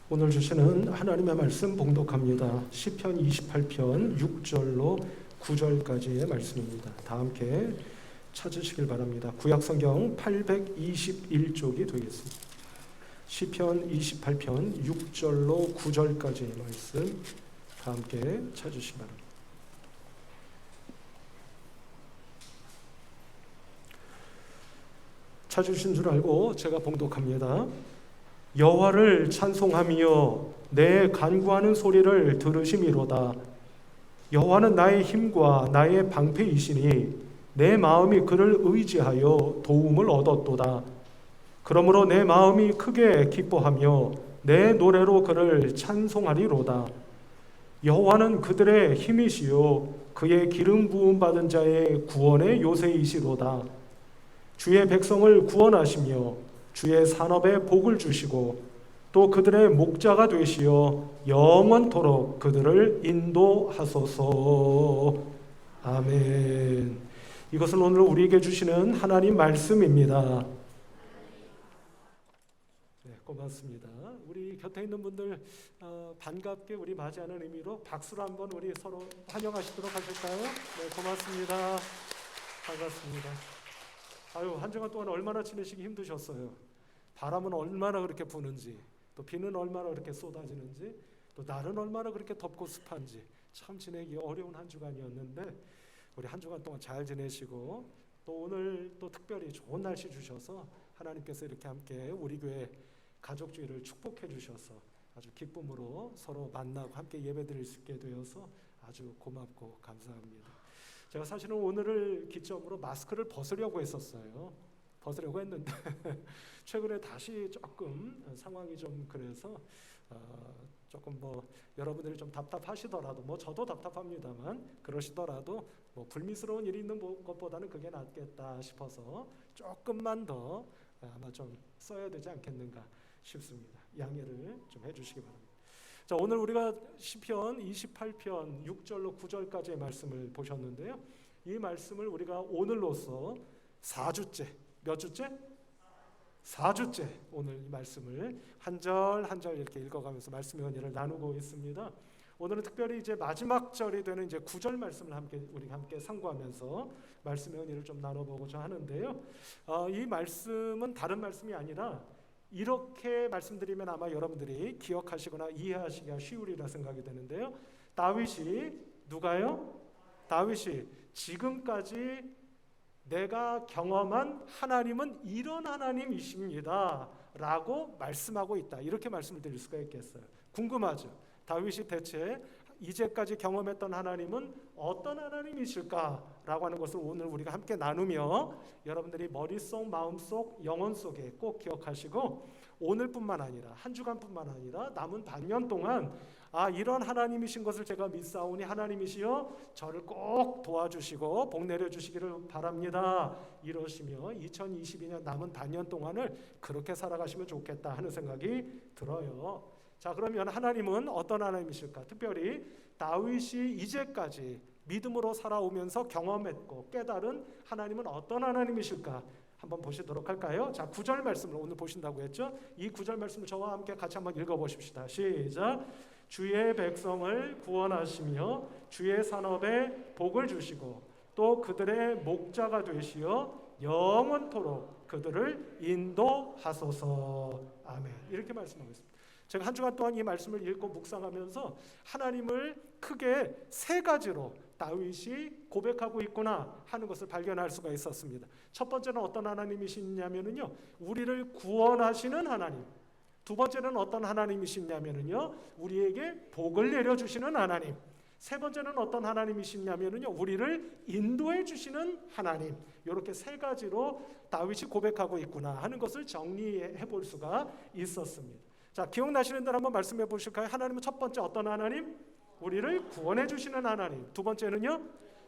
오늘 주시는 하나님의 말씀 봉독합니다. 시편 28편 6절로 9절까지의 말씀입니다. 다 함께 찾으시길 바랍니다. 구약성경 821쪽이 되겠습니다. 시편 28편 6절로 9절까지의 말씀 다 함께 찾으시기 바랍니다. 찾으신 줄 알고 제가 봉독합니다. 여호와를 찬송하며 내 간구하는 소리를 들으심이로다. 여호와는 나의 힘과 나의 방패이시니 내 마음이 그를 의지하여 도움을 얻었도다. 그러므로 내 마음이 크게 기뻐하며 내 노래로 그를 찬송하리로다. 여호와는 그들의 힘이시요 그의 기름 부음 받은 자의 구원의 요새이시로다. 주의 백성을 구원하시며 주의 산업에 복을 주시고 또 그들의 목자가 되시어 영원토록 그들을 인도하소서. 아멘. 이것은 오늘 우리에게 주시는 하나님 말씀입니다. 네, 고맙습니다. 우리 곁에 있는 분들 반갑게 우리 맞이하는 의미로 박수로 한번 우리 서로 환영하시도록 하실까요? 네, 고맙습니다. 반갑습니다. 한 주간 동안 얼마나 지내시기 힘드셨어요. 바람은 얼마나 그렇게 부는지, 또 비는 얼마나 그렇게 쏟아지는지, 또 날은 얼마나 그렇게 덥고 습한지 참 지내기 어려운 한 주간이었는데 우리 한 주간 동안 잘 지내시고 또 오늘 또 특별히 좋은 날씨 주셔서 하나님께서 이렇게 함께 우리 교회 가족주의를 축복해 주셔서 아주 기쁨으로 서로 만나고 함께 예배드릴 수 있게 되어서 아주 고맙고 감사합니다. 제가 사실은 오늘을 기점으로 마스크를 벗으려고 했었어요. 벗으려고 했는데 최근에 다시 조금 상황이 좀 그래서 조금 여러분들이 좀 답답하시더라도 저도 답답합니다만 그러시더라도 불미스러운 일이 있는 것보다는 그게 낫겠다 싶어서 조금만 더 아마 좀 써야 되지 않겠는가 싶습니다. 양해를 좀 해주시기 바랍니다. 자, 오늘 우리가 시편 28편 6절로 9절까지의 말씀을 보셨는데요. 이 말씀을 우리가 오늘로써 4주째, 몇 주째? 4주째 오늘 이 말씀을 한 절 한 절 이렇게 읽어가면서 말씀의 은혜를 나누고 있습니다. 오늘은 특별히 이제 마지막 절이 되는 이제 9절 말씀을 우리 함께 상고하면서 말씀의 은혜를 좀 나눠보고자 하는데요. 이 말씀은 다른 말씀이 아니라 이렇게 말씀드리면 아마 여러분들이 기억하시거나 이해하시기가 쉬우리라 생각이 되는데요. 다윗이 누가요? 다윗이 지금까지 내가 경험한 하나님은 이런 하나님이십니다 라고 말씀하고 있다. 이렇게 말씀을 드릴 수가 있겠어요. 궁금하죠? 다윗이 대체 이제까지 경험했던 하나님은 어떤 하나님이실까라고 하는 것을 오늘 우리가 함께 나누며 여러분들이 머릿속, 마음속, 영혼 속에 꼭 기억하시고 오늘뿐만 아니라 한 주간뿐만 아니라 남은 반년 동안 이런 하나님이신 것을 제가 믿사오니 하나님이시여 저를 꼭 도와주시고 복 내려주시기를 바랍니다. 이러시며 2022년 남은 반년 동안을 그렇게 살아가시면 좋겠다 하는 생각이 들어요. 자, 그러면 하나님은 어떤 하나님이실까? 특별히 다윗이 이제까지 믿음으로 살아오면서 경험했고 깨달은 하나님은 어떤 하나님이실까? 한번 보시도록 할까요? 자, 9절 말씀을 오늘 보신다고 했죠? 이 9절 말씀을 저와 함께 같이 한번 읽어보십시다. 시작! 주의 백성을 구원하시며 주의 산업에 복을 주시고 또 그들의 목자가 되시어 영원토록 그들을 인도하소서. 아멘. 이렇게 말씀하고 있습니다. 제가 한 주간 동안 이 말씀을 읽고 묵상하면서 하나님을 크게 세 가지로 다윗이 고백하고 있구나 하는 것을 발견할 수가 있었습니다. 첫 번째는 어떤 하나님이시냐면요, 우리를 구원하시는 하나님. 두 번째는 어떤 하나님이시냐면요, 우리에게 복을 내려주시는 하나님. 세 번째는 어떤 하나님이시냐면요, 우리를 인도해 주시는 하나님. 이렇게 세 가지로 다윗이 고백하고 있구나 하는 것을 정리해 볼 수가 있었습니다. 자, 기억나시는 대로 한번 말씀해 보실까요? 하나님은 첫 번째 어떤 하나님? 우리를 구원해 주시는 하나님. 두 번째는요,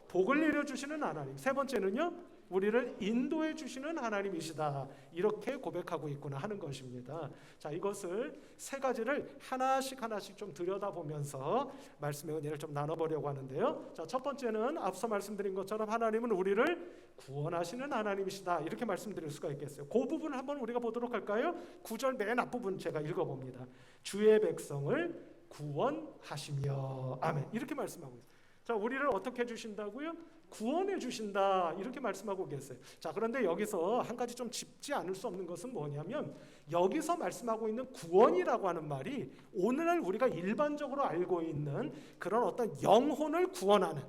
복을 내려 주시는 하나님. 세 번째는요, 우리를 인도해 주시는 하나님이시다. 이렇게 고백하고 있구나 하는 것입니다. 자, 이것을 세 가지를 하나씩 좀 들여다보면서 말씀의 은혜를 좀 나눠보려고 하는데요. 자, 첫 번째는 앞서 말씀드린 것처럼 하나님은 우리를 구원하시는 하나님이시다 이렇게 말씀드릴 수가 있겠어요. 그 부분을 한번 우리가 보도록 할까요? 9절 맨 앞부분 제가 읽어봅니다. 주의 백성을 구원하시며 아멘 이렇게 말씀하고 있어요. 자, 우리를 어떻게 해주신다고요? 구원해 주신다 이렇게 말씀하고 계세요. 자, 그런데 여기서 한 가지 좀 짚지 않을 수 없는 것은 뭐냐면 여기서 말씀하고 있는 구원이라고 하는 말이 오늘날 우리가 일반적으로 알고 있는 그런 어떤 영혼을 구원하는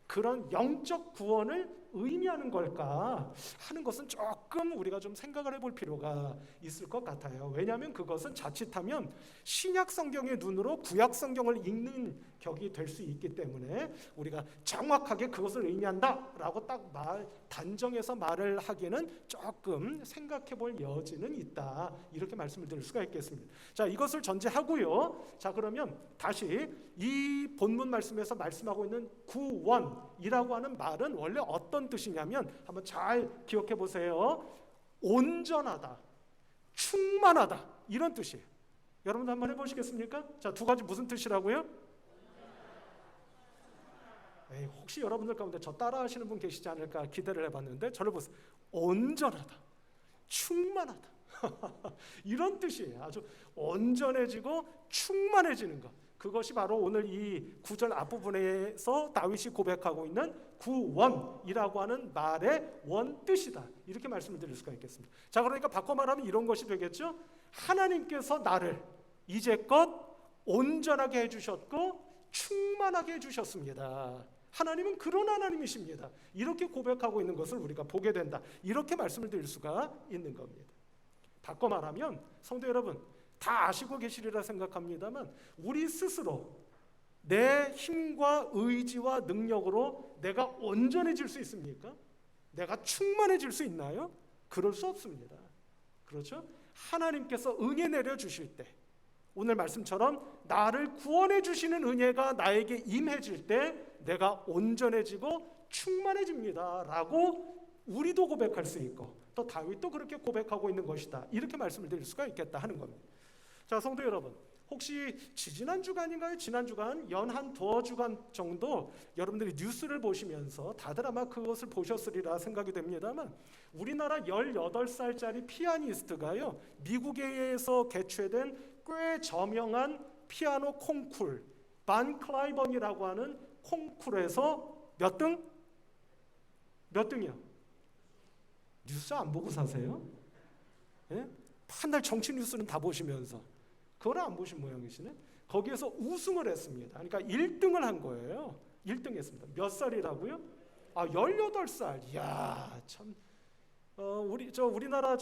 그런 영적 구원을 의미하는 걸까 하는 것은 조금 우리가 좀 생각을 해볼 필요가 있을 것 같아요. 왜냐하면 그것은 자칫하면 신약 성경의 눈으로 구약 성경을 읽는 격이 될 수 있기 때문에 우리가 정확하게 그것을 의미한다라고 딱 단정해서 말을 하기는 조금 생각해 볼 여지는 있다 이렇게 말씀을 드릴 수가 있겠습니다. 자, 이것을 전제하고요. 자, 그러면 다시 이 본문 말씀에서 말씀하고 있는 구원이라고 하는 말은 원래 어떤 뜻이냐면 한번 잘 기억해 보세요. 온전하다, 충만하다 이런 뜻이에요. 여러분 한번 해보시겠습니까? 자, 두 가지 무슨 뜻이라고요? 혹시 여러분들 가운데 저 따라하시는 분 계시지 않을까 기대를 해봤는데 저를 보세요. 온전하다, 충만하다 이런 뜻이에요. 아주 온전해지고 충만해지는 것. 그것이 바로 오늘 이 9절 앞부분에서 다윗이 고백하고 있는 구원이라고 하는 말의 원뜻이다 이렇게 말씀을 드릴 수가 있겠습니다. 자, 그러니까 바꿔 말하면 이런 것이 되겠죠. 하나님께서 나를 이제껏 온전하게 해주셨고 충만하게 해주셨습니다. 하나님은 그런 하나님이십니다. 이렇게 고백하고 있는 것을 우리가 보게 된다 이렇게 말씀을 드릴 수가 있는 겁니다. 바꿔 말하면 성도 여러분 다 아시고 계시리라 생각합니다만 우리 스스로 내 힘과 의지와 능력으로 내가 온전해질 수 있습니까? 내가 충만해질 수 있나요? 그럴 수 없습니다. 그렇죠? 하나님께서 은혜 내려주실 때 오늘 말씀처럼 나를 구원해 주시는 은혜가 나에게 임해질 때 내가 온전해지고 충만해집니다 라고 우리도 고백할 수 있고 또 다윗도 그렇게 고백하고 있는 것이다 이렇게 말씀을 드릴 수가 있겠다 하는 겁니다. 자, 성도 여러분 혹시 지난 주간인가요? 지난 주간 연 한 두어 주간 정도 여러분들이 뉴스를 보시면서 다들 아마 그것을 보셨으리라 생각이 됩니다만 우리나라 18살짜리 피아니스트가요 미국에서 개최된 꽤 저명한 피아노 콩쿨 반 클라이번이라고 하는 콩쿨에서 몇 등? 몇 등이요? 뉴스 안 보고 사세요? 예? 한날 정치 뉴스는 다 보시면서 그걸 안 보신 모양이시네. 거기에서 우승을 했습니다. 그러니까 1등을 한 거예요. 1등 했습니다. 몇 살이라고요? 18살. 이야, 참. 우리나라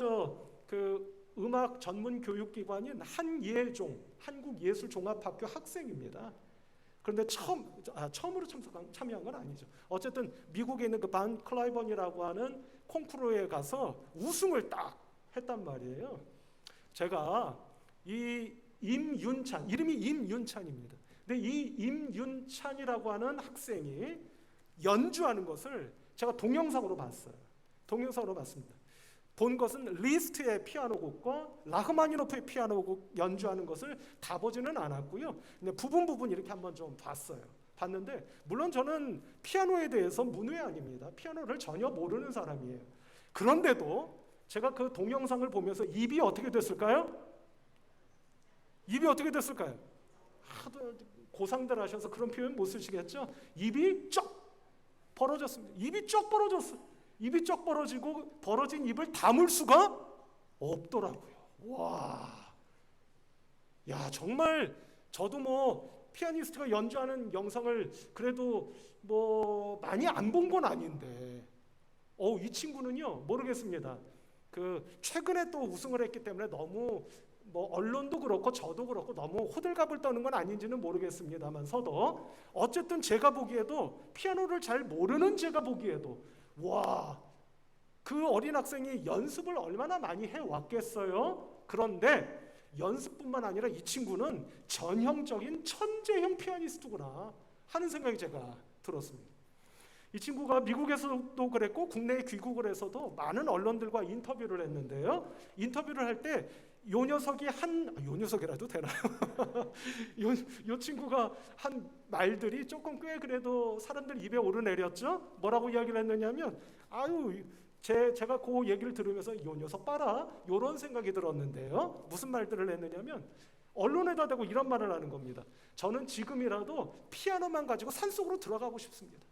그 음악 전문 교육기관인 한예종, 한국예술종합학교 학생입니다. 그런데 처음으로 참여한 건 아니죠. 어쨌든 미국에 있는 그 반 클라이번이라고 하는 콩쿠르에 가서 우승을 딱 했단 말이에요. 제가 이 임윤찬, 이름이 임윤찬입니다. 근데 이 임윤찬이라고 하는 학생이 연주하는 것을 제가 동영상으로 봤어요. 동영상으로 봤습니다. 본 것은 리스트의 피아노 곡과 라흐마니노프의 피아노 곡 연주하는 것을 다 보지는 않았고요. 근데 부분 이렇게 한번 좀 봤어요. 봤는데 물론 저는 피아노에 대해서 문외한입니다. 피아노를 전혀 모르는 사람이에요. 그런데도 제가 그 동영상을 보면서 입이 어떻게 됐을까요? 입이 어떻게 됐을까요? 하도 고상들 하셔서 그런 표현 못 쓰시겠죠? 입이 쩍 벌어졌습니다. 입이 쩍 벌어졌어요. 입이 쩍 벌어지고 벌어진 입을 다물 수가 없더라고요. 와, 야 정말 저도 뭐 피아니스트가 연주하는 영상을 그래도 뭐 많이 안 본 건 아닌데, 이 친구는요 모르겠습니다. 그 최근에 또 우승을 했기 때문에 너무 뭐 언론도 그렇고 저도 그렇고 너무 호들갑을 떠는 건 아닌지는 모르겠습니다만서도 어쨌든 제가 보기에도 피아노를 잘 모르는 제가 보기에도 와, 그 어린 학생이 연습을 얼마나 많이 해왔겠어요. 그런데 연습뿐만 아니라 이 친구는 전형적인 천재형 피아니스트구나 하는 생각이 제가 들었습니다. 이 친구가 미국에서도 그랬고 국내에 귀국을 해서도 많은 언론들과 인터뷰를 했는데요. 인터뷰를 할 때 요 녀석이 요 녀석이라도 되나요? 요 친구가 한 말들이 조금 꽤 그래도 사람들 입에 오르내렸죠. 뭐라고 이야기를 했느냐면 아유, 제가 그 얘기를 들으면서 요 녀석 봐라 이런 생각이 들었는데요. 무슨 말들을 했느냐면 언론에다 대고 이런 말을 하는 겁니다. 저는 지금이라도 피아노만 가지고 산속으로 들어가고 싶습니다.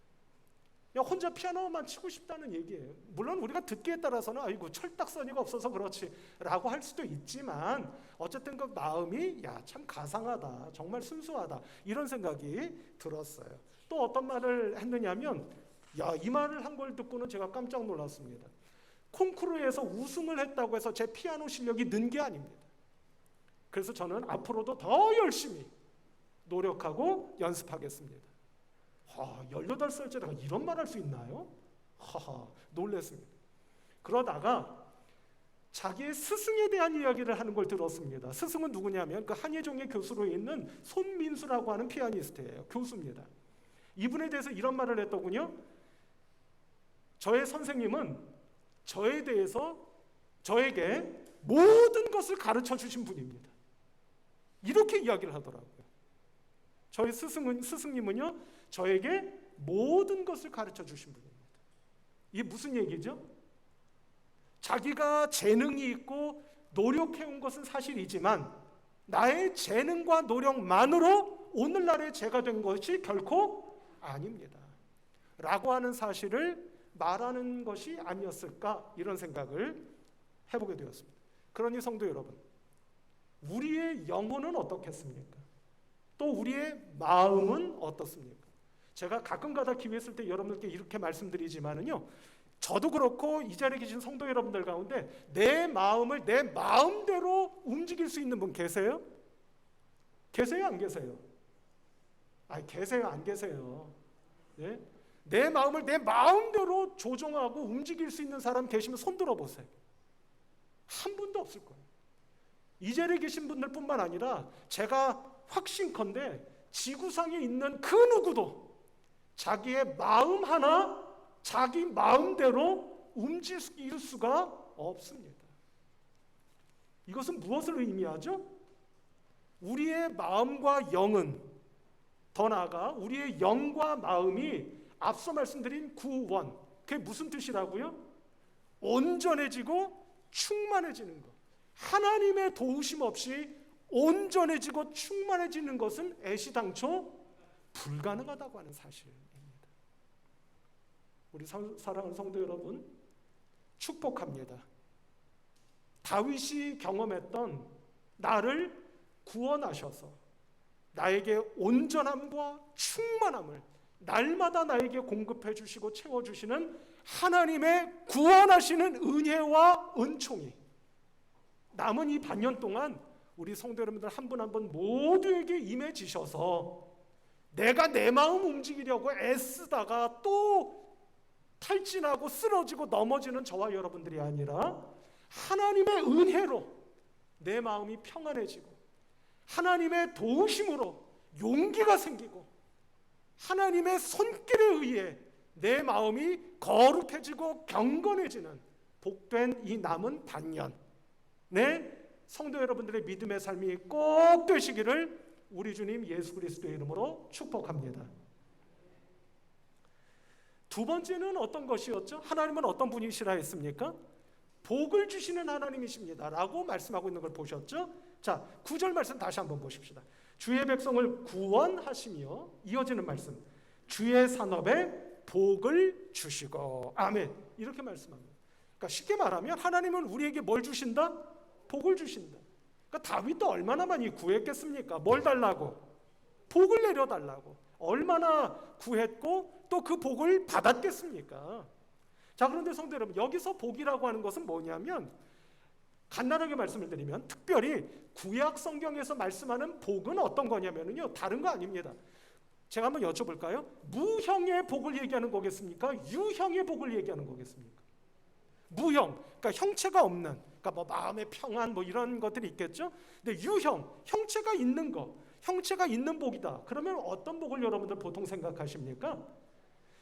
그냥 혼자 피아노만 치고 싶다는 얘기예요. 물론 우리가 듣기에 따라서는 아이고 철딱서니가 없어서 그렇지 라고 할 수도 있지만 어쨌든 그 마음이 야, 참 가상하다, 정말 순수하다 이런 생각이 들었어요. 또 어떤 말을 했느냐면 야, 이 말을 한 걸 듣고는 제가 깜짝 놀랐습니다. 콩쿠르에서 우승을 했다고 해서 제 피아노 실력이 는 게 아닙니다. 그래서 저는 앞으로도 더 열심히 노력하고 연습하겠습니다. 18살짜리가 이런 말 할 수 있나요? 놀랐습니다. 그러다가 자기의 스승에 대한 이야기를 하는 걸 들었습니다. 스승은 누구냐면 그 한예종의 교수로 있는 손민수라고 하는 피아니스트예요. 교수입니다. 이분에 대해서 이런 말을 했더군요. 저의 선생님은 저에 대해서 저에게 모든 것을 가르쳐 주신 분입니다. 이렇게 이야기를 하더라고요. 저희 스승님은요, 저에게 모든 것을 가르쳐 주신 분입니다. 이게 무슨 얘기죠? 자기가 재능이 있고 노력해온 것은 사실이지만 나의 재능과 노력만으로 오늘날의 제가 된 것이 결코 아닙니다. 라고 하는 사실을 말하는 것이 아니었을까 이런 생각을 해보게 되었습니다. 그러니 성도 여러분, 우리의 영혼은 어떻겠습니까? 또 우리의 마음은 어떻습니까? 제가 가끔가다 기회 있을 때 여러분들께 이렇게 말씀드리지만은요, 저도 그렇고 이 자리에 계신 성도 여러분들 가운데 내 마음을 내 마음대로 움직일 수 있는 분 계세요? 계세요? 안 계세요? 계세요? 안 계세요? 네? 내 마음을 내 마음대로 조종하고 움직일 수 있는 사람 계시면 손 들어보세요. 한 분도 없을 거예요. 이 자리에 계신 분들 뿐만 아니라 제가 확신컨대 지구상에 있는 그 누구도 자기의 마음 하나 자기 마음대로 움직일 수가 없습니다. 이것은 무엇을 의미하죠? 우리의 마음과 영은, 더 나아가 우리의 영과 마음이 앞서 말씀드린 구원, 그게 무슨 뜻이라고요? 온전해지고 충만해지는 것. 하나님의 도우심 없이 온전해지고 충만해지는 것은 애시당초 불가능하다고 하는 사실입니다. 우리 사랑하는 성도 여러분, 축복합니다. 다윗이 경험했던 나를 구원하셔서 나에게 온전함과 충만함을 날마다 나에게 공급해 주시고 채워주시는 하나님의 구원하시는 은혜와 은총이 남은 이 반년 동안 우리 성도 여러분들 한 분 한 분 모두에게 임해지셔서 내가 내 마음 움직이려고 애쓰다가 또 탈진하고 쓰러지고 넘어지는 저와 여러분들이 아니라 하나님의 은혜로 내 마음이 평안해지고 하나님의 도우심으로 용기가 생기고 하나님의 손길에 의해 내 마음이 거룩해지고 경건해지는 복된 이 남은 반년, 내 성도 여러분들의 믿음의 삶이 꼭 되시기를 우리 주님 예수 그리스도의 이름으로 축복합니다. 두 번째는 어떤 것이었죠? 하나님은 어떤 분이시라 했습니까? 복을 주시는 하나님이십니다 라고 말씀하고 있는 걸 보셨죠? 자, 9절 말씀 다시 한번 보십시다. 주의 백성을 구원하시며, 이어지는 말씀, 주의 산업에 복을 주시고, 아멘, 이렇게 말씀합니다. 그러니까 쉽게 말하면 하나님은 우리에게 뭘 주신다? 복을 주신다. 그러니까 다윗도 얼마나 많이 구했겠습니까? 뭘 달라고? 복을 내려달라고. 얼마나 구했고 또 그 복을 받았겠습니까? 자, 그런데 성도 여러분, 여기서 복이라고 하는 것은 뭐냐면, 간단하게 말씀을 드리면 특별히 구약 성경에서 말씀하는 복은 어떤 거냐면요, 다른 거 아닙니다. 제가 한번 여쭤볼까요? 무형의 복을 얘기하는 거겠습니까? 유형의 복을 얘기하는 거겠습니까? 무형, 그러니까 형체가 없는, 그러니까 뭐 마음의 평안 뭐 이런 것들이 있겠죠. 근데 유형, 형체가 있는 거, 형체가 있는 복이다. 그러면 어떤 복을 여러분들 보통 생각하십니까?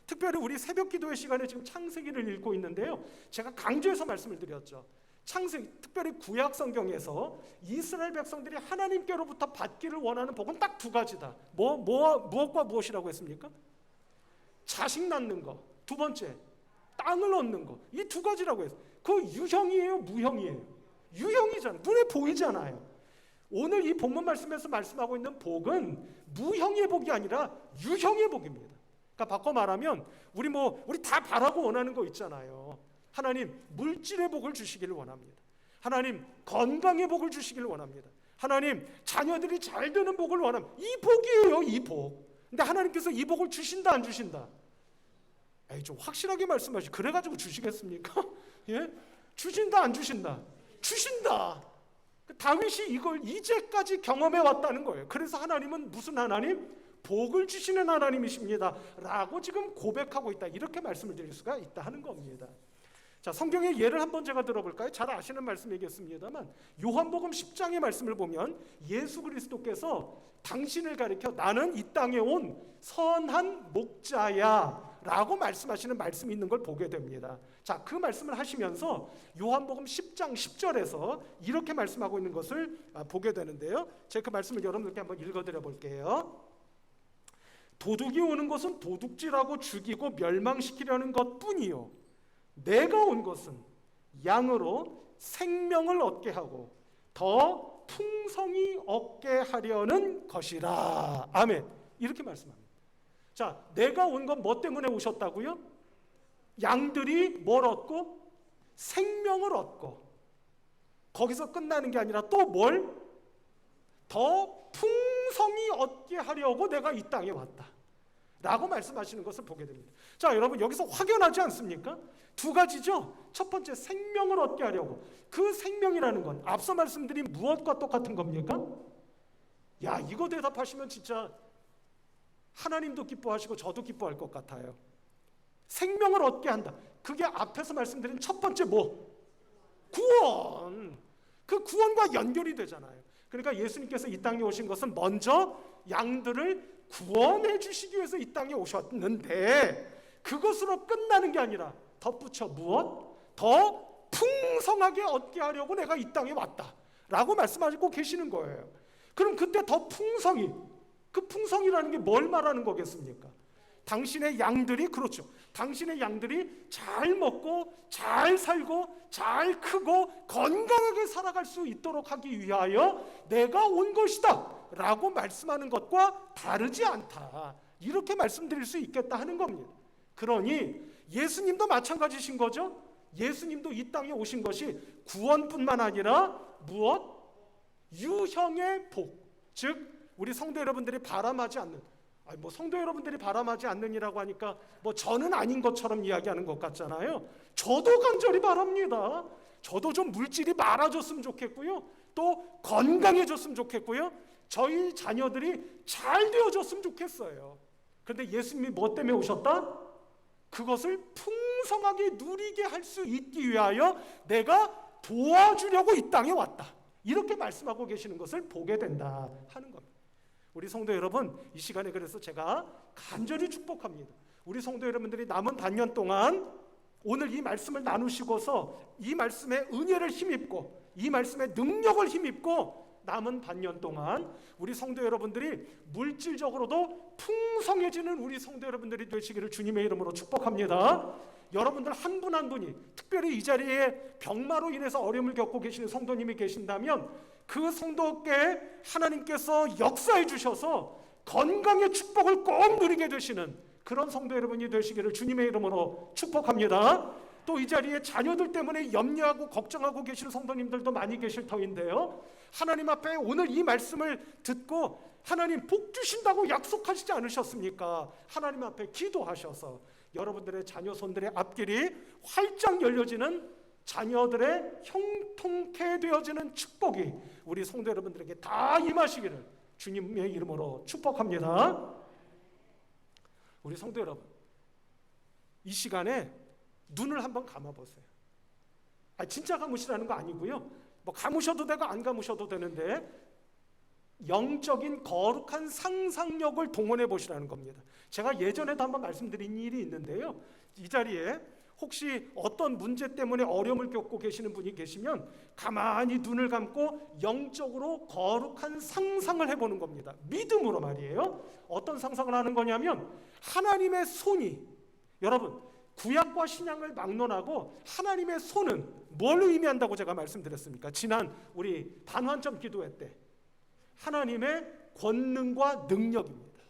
특별히 우리 새벽 기도의 시간에 지금 창세기를 읽고 있는데요, 제가 강조해서 말씀을 드렸죠. 창세기, 특별히 구약 성경에서 이스라엘 백성들이 하나님께로부터 받기를 원하는 복은 딱 두 가지다. 무엇과 무엇이라고 했습니까? 자식 낳는 거. 두 번째, 땅을 얻는 거. 이 두 가지라고 했어요. 그 유형이에요, 무형이에요? 유형이잖아요. 눈에 보이잖아요. 오늘 이 본문 말씀에서 말씀하고 있는 복은 무형의 복이 아니라 유형의 복입니다. 그러니까 바꿔 말하면 우리 다 바라고 원하는 거 있잖아요. 하나님 물질의 복을 주시기를 원합니다. 하나님 건강의 복을 주시기를 원합니다. 하나님 자녀들이 잘 되는 복을 원합니다. 이 복이에요, 이 복. 근데 하나님께서 이 복을 주신다 안 주신다? 좀 확실하게 말씀하시. 그래가지고 주시겠습니까? 예? 주신다 안 주신다? 주신다. 다윗이 이걸 이제까지 경험해 왔다는 거예요. 그래서 하나님은 무슨 하나님? 복을 주시는 하나님이십니다 라고 지금 고백하고 있다. 이렇게 말씀을 드릴 수가 있다 하는 겁니다. 자, 성경의 예를 한번 제가 들어볼까요? 잘 아시는 말씀이겠습니다만 요한복음 10장의 말씀을 보면 예수 그리스도께서 당신을 가리켜 나는 이 땅에 온 선한 목자야 라고 말씀하시는 말씀이 있는 걸 보게 됩니다. 자, 그 말씀을 하시면서 요한복음 10장 10절에서 이렇게 말씀하고 있는 것을 보게 되는데요. 제가 그 말씀을 여러분들께 한번 읽어드려 볼게요. 도둑이 오는 것은 도둑질하고 죽이고 멸망시키려는 것뿐이요 내가 온 것은 양으로 생명을 얻게 하고 더 풍성히 얻게 하려는 것이라. 아멘. 이렇게 말씀합니다. 자, 내가 온 건 뭐 때문에 오셨다고요? 양들이 뭘 얻고? 생명을 얻고. 거기서 끝나는 게 아니라 또 뭘? 더 풍성히 얻게 하려고 내가 이 땅에 왔다 라고 말씀하시는 것을 보게 됩니다. 자, 여러분 여기서 확연하지 않습니까? 두 가지죠. 첫 번째 생명을 얻게 하려고. 그 생명이라는 건 앞서 말씀드린 무엇과 똑같은 겁니까? 야, 이거 대답하시면 진짜 하나님도 기뻐하시고 저도 기뻐할 것 같아요. 생명을 얻게 한다. 그게 앞에서 말씀드린 첫 번째 뭐? 구원. 그 구원과 연결이 되잖아요. 그러니까 예수님께서 이 땅에 오신 것은 먼저 양들을 구원해 주시기 위해서 이 땅에 오셨는데 그것으로 끝나는 게 아니라 덧붙여 무엇? 더 풍성하게 얻게 하려고 내가 이 땅에 왔다 라고 말씀하시고 계시는 거예요. 그럼 그때 더 풍성히, 그 풍성이라는 게 뭘 말하는 거겠습니까? 당신의 양들이, 그렇죠, 당신의 양들이 잘 먹고 잘 살고 잘 크고 건강하게 살아갈 수 있도록 하기 위하여 내가 온 것이다 라고 말씀하는 것과 다르지 않다, 이렇게 말씀드릴 수 있겠다 하는 겁니다. 그러니 예수님도 마찬가지신 거죠. 예수님도 이 땅에 오신 것이 구원뿐만 아니라 무엇? 유형의 복, 즉 우리 성도 여러분들이 바람하지 않는, 성도 여러분들이 바람하지 않는이라고 하니까 저는 아닌 것처럼 이야기하는 것 같잖아요. 저도 간절히 바랍니다. 저도 좀 물질이 많아졌으면 좋겠고요, 또 건강해졌으면 좋겠고요, 저희 자녀들이 잘 되어졌으면 좋겠어요. 그런데 예수님이 뭐 때문에 오셨다? 그것을 풍성하게 누리게 할 수 있기 위하여 내가 도와주려고 이 땅에 왔다, 이렇게 말씀하고 계시는 것을 보게 된다 하는 겁니다. 우리 성도 여러분, 이 시간에 그래서 제가 간절히 축복합니다. 우리 성도 여러분들이 남은 반년 동안 오늘 이 말씀을 나누시고서 이 말씀의 은혜를 힘입고 이 말씀의 능력을 힘입고 남은 반년 동안 우리 성도 여러분들이 물질적으로도 풍성해지는 우리 성도 여러분들이 되시기를 주님의 이름으로 축복합니다. 여러분들 한 분 한 분이 특별히 이 자리에 병마로 인해서 어려움을 겪고 계시는 성도님이 계신다면 그 성도께 하나님께서 역사해 주셔서 건강의 축복을 꼭 누리게 되시는 그런 성도 여러분이 되시기를 주님의 이름으로 축복합니다. 또 이 자리에 자녀들 때문에 염려하고 걱정하고 계시는 성도님들도 많이 계실 터인데요, 하나님 앞에 오늘 이 말씀을 듣고 하나님 복 주신다고 약속하시지 않으셨습니까? 하나님 앞에 기도하셔서 여러분들의 자녀 손들의 앞길이 활짝 열려지는, 자녀들의 형통케 되어지는 축복이 우리 성도 여러분들에게 다 임하시기를 주님의 이름으로 축복합니다. 우리 성도 여러분, 이 시간에 눈을 한번 감아보세요. 진짜 감으시라는 거 아니고요, 감으셔도 되고 안 감으셔도 되는데 영적인 거룩한 상상력을 동원해 보시라는 겁니다. 제가 예전에도 한번 말씀드린 일이 있는데요, 이 자리에 혹시 어떤 문제 때문에 어려움을 겪고 계시는 분이 계시면 가만히 눈을 감고 영적으로 거룩한 상상을 해보는 겁니다. 믿음으로 말이에요. 어떤 상상을 하는 거냐면 하나님의 손이, 여러분 구약과 신약을 막론하고 하나님의 손은 뭘 의미한다고 제가 말씀드렸습니까? 지난 우리 반환점 기도회 때 하나님의 권능과 능력입니다.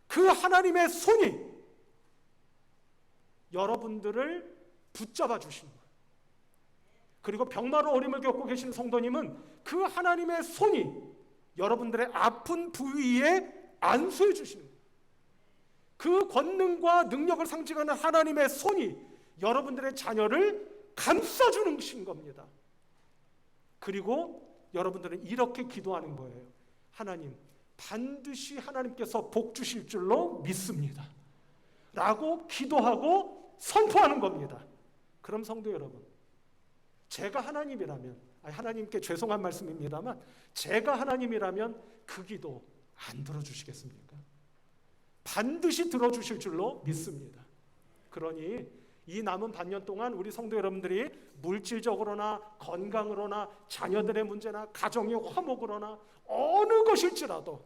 그 하나님의 손이 여러분들을 붙잡아 주시는 거예요. 그리고 병마로 어림을 겪고 계신 성도님은 그 하나님의 손이 여러분들의 아픈 부위에 안수해 주시는 거예요. 그 권능과 능력을 상징하는 하나님의 손이 여러분들의 자녀를 감싸주는 것인 겁니다. 그리고 여러분들은 이렇게 기도하는 거예요. 하나님, 반드시 하나님께서 복 주실 줄로 믿습니다. 라고 기도하고 선포하는 겁니다. 그럼 성도 여러분, 제가 하나님이라면, 하나님께 죄송한 말씀입니다만, 제가 하나님이라면 그 기도 안 들어주시겠습니까? 반드시 들어주실 줄로 믿습니다. 그러니 이 남은 반년 동안 우리 성도 여러분들이 물질적으로나 건강으로나 자녀들의 문제나 가정의 화목으로나 어느 것일지라도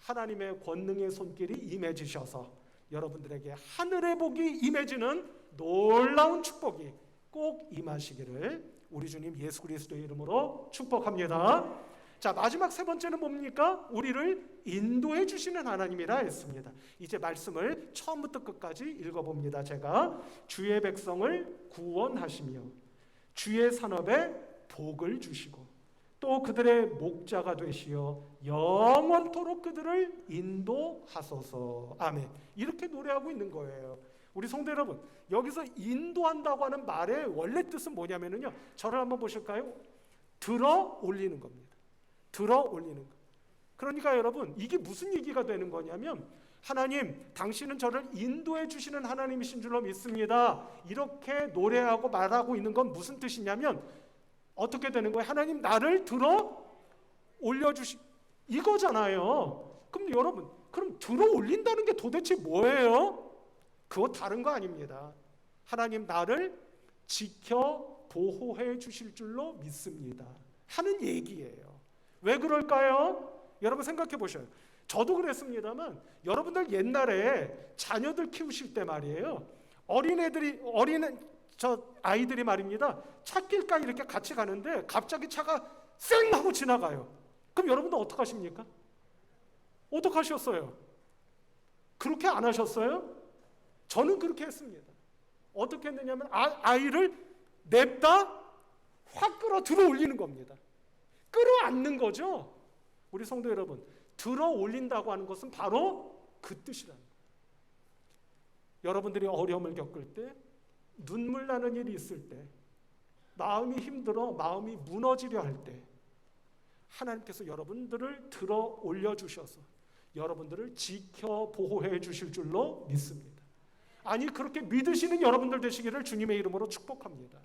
하나님의 권능의 손길이 임해지셔서 여러분들에게 하늘의 복이 임해지는 놀라운 축복이 꼭 임하시기를 우리 주님 예수 그리스도의 이름으로 축복합니다. 자, 마지막 세 번째는 뭡니까? 우리를 인도해 주시는 하나님이라 했습니다. 이제 말씀을 처음부터 끝까지 읽어봅니다. 제가 주의 백성을 구원하시며 주의 산업에 복을 주시고 또 그들의 목자가 되시어 영원토록 그들을 인도하소서. 아멘. 이렇게 노래하고 있는 거예요. 우리 성도 여러분, 여기서 인도한다고 하는 말의 원래 뜻은 뭐냐면요, 저를 한번 보실까요? 들어 올리는 겁니다. 들어 올리는 것. 그러니까 여러분, 이게 무슨 얘기가 되는 거냐면, 하나님, 당신은 저를 인도해 주시는 하나님이신 줄로 믿습니다. 이렇게 노래하고 말하고 있는 건 무슨 뜻이냐면 어떻게 되는 거예요? 하나님, 나를 들어 올려주시 이거잖아요. 그럼 여러분, 그럼 들어 올린다는 게 도대체 뭐예요? 그거 다른 거 아닙니다. 하나님, 나를 지켜 보호해 주실 줄로 믿습니다 하는 얘기예요. 왜 그럴까요? 여러분 생각해 보셔요. 저도 그랬습니다만 여러분들 옛날에 자녀들 키우실 때 말이에요, 아이들이 말입니다, 찻길가에 이렇게 같이 가는데 갑자기 차가 쌩 하고 지나가요. 그럼 여러분들 어떡하십니까? 어떡하셨어요? 그렇게 안 하셨어요? 저는 그렇게 했습니다. 어떻게 했느냐면 아이를 냅다 확 끌어 들어 올리는 겁니다. 끌어안는 거죠. 우리 성도 여러분, 들어 올린다고 하는 것은 바로 그 뜻이라는 거예요. 여러분들이 어려움을 겪을 때, 눈물 나는 일이 있을 때, 마음이 힘들어 마음이 무너지려 할 때 하나님께서 여러분들을 들어 올려주셔서 여러분들을 지켜 보호해 주실 줄로 믿습니다. 아니, 그렇게 믿으시는 여러분들 되시기를 주님의 이름으로 축복합니다.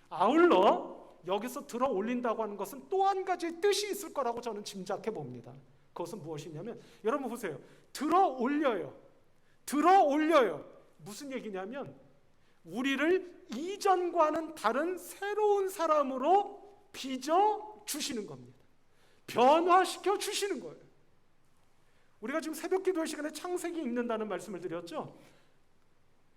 아울러 여기서 들어 올린다고 하는 것은 또 한 가지 뜻이 있을 거라고 저는 짐작해 봅니다. 그것은 무엇이냐면, 여러분 보세요. 들어 올려요. 들어 올려요. 무슨 얘기냐면 우리를 이전과는 다른 새로운 사람으로 빚어 주시는 겁니다. 변화시켜 주시는 거예요. 우리가 지금 새벽 기도회 시간에 창세기 읽는다는 말씀을 드렸죠.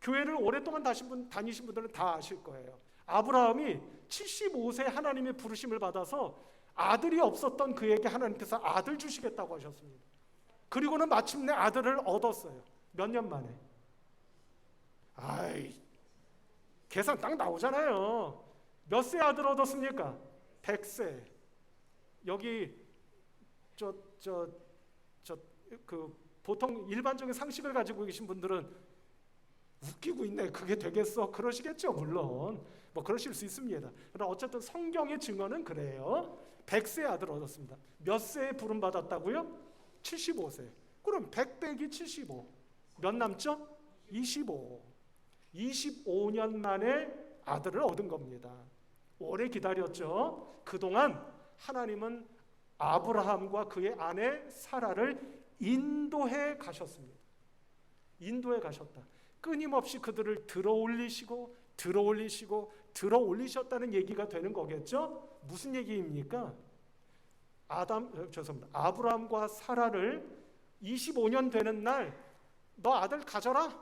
교회를 오랫동안 다니신 분들은 다 아실 거예요. 아브라함이 75세 하나님의 부르심을 받아서 아들이 없었던 그에게 하나님께서 아들 주시겠다고 하셨습니다. 그리고는 마침내 아들을 얻었어요. 몇 년 만에? 계산 딱 나오잖아요. 몇 세 아들 얻었습니까? 100세. 여기 보통 일반적인 상식을 가지고 계신 분들은 웃기고 있네, 그게 되겠어, 그러시겠죠. 물론 뭐 그러실 수 있습니다. 그러나 어쨌든 성경의 증언은 그래요. 100세 아들 얻었습니다. 몇 세에 부름 받았다고요? 75세. 그럼 100 빼기 75 몇 남죠? 25. 25년 만에 아들을 얻은 겁니다. 오래 기다렸죠. 그동안 하나님은 아브라함과 그의 아내 사라를 인도해 가셨습니다. 인도해 가셨다. 끊임없이 그들을 들어 올리시고 들어 올리시고 들어 올리셨다는 얘기가 되는 거겠죠? 무슨 얘기입니까? 아브라함과 사라를 25년 되는 날 너 아들 가져라,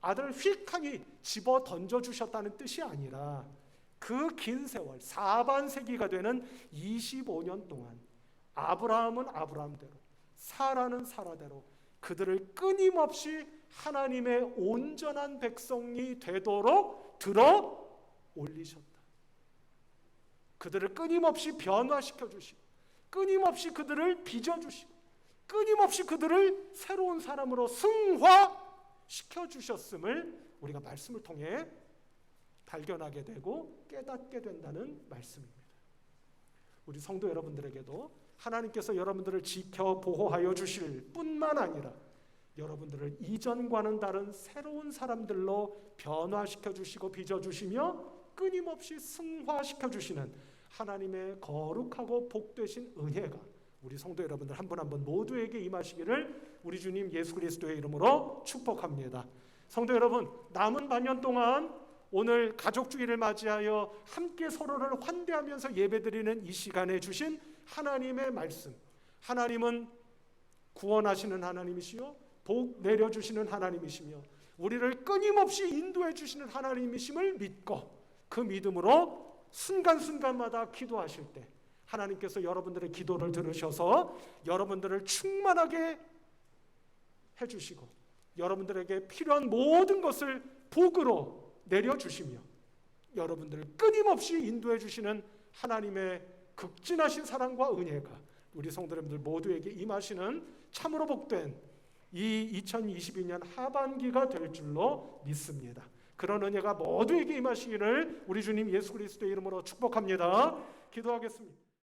아들을 휙하니 집어 던져주셨다는 뜻이 아니라 그 긴 세월 4반세기가 되는 25년 동안 아브라함은 아브라함대로, 사라는 사라대로 그들을 끊임없이 하나님의 온전한 백성이 되도록 들어 올리셨다. 그들을 끊임없이 변화시켜 주시고, 끊임없이 그들을 빚어주시고, 끊임없이 그들을 새로운 사람으로 승화시켜 주셨음을 우리가 말씀을 통해 발견하게 되고 깨닫게 된다는 말씀입니다. 우리 성도 여러분들에게도 하나님께서 여러분들을 지켜 보호하여 주실 뿐만 아니라 여러분들을 이전과는 다른 새로운 사람들로 변화시켜 주시고 빚어주시며 끊임없이 승화시켜 주시는 하나님의 거룩하고 복되신 은혜가 우리 성도 여러분들 한 분 한 분 모두에게 임하시기를 우리 주님 예수 그리스도의 이름으로 축복합니다. 성도 여러분, 남은 반년 동안 오늘 가족주의를 맞이하여 함께 서로를 환대하면서 예배드리는 이 시간에 주신 하나님의 말씀, 하나님은 구원하시는 하나님이시요 복 내려주시는 하나님이시며 우리를 끊임없이 인도해 주시는 하나님이심을 믿고 그 믿음으로 순간순간마다 기도하실 때 하나님께서 여러분들의 기도를 들으셔서 여러분들을 충만하게 해주시고 여러분들에게 필요한 모든 것을 복으로 내려주시며 여러분들을 끊임없이 인도해 주시는 하나님의 극진하신 사랑과 은혜가 우리 성도님들 모두에게 임하시는 참으로 복된 이 2022년 하반기가 될 줄로 믿습니다. 그런 은혜가 모두에게 임하시기를 우리 주님 예수 그리스도의 이름으로 축복합니다. 기도하겠습니다.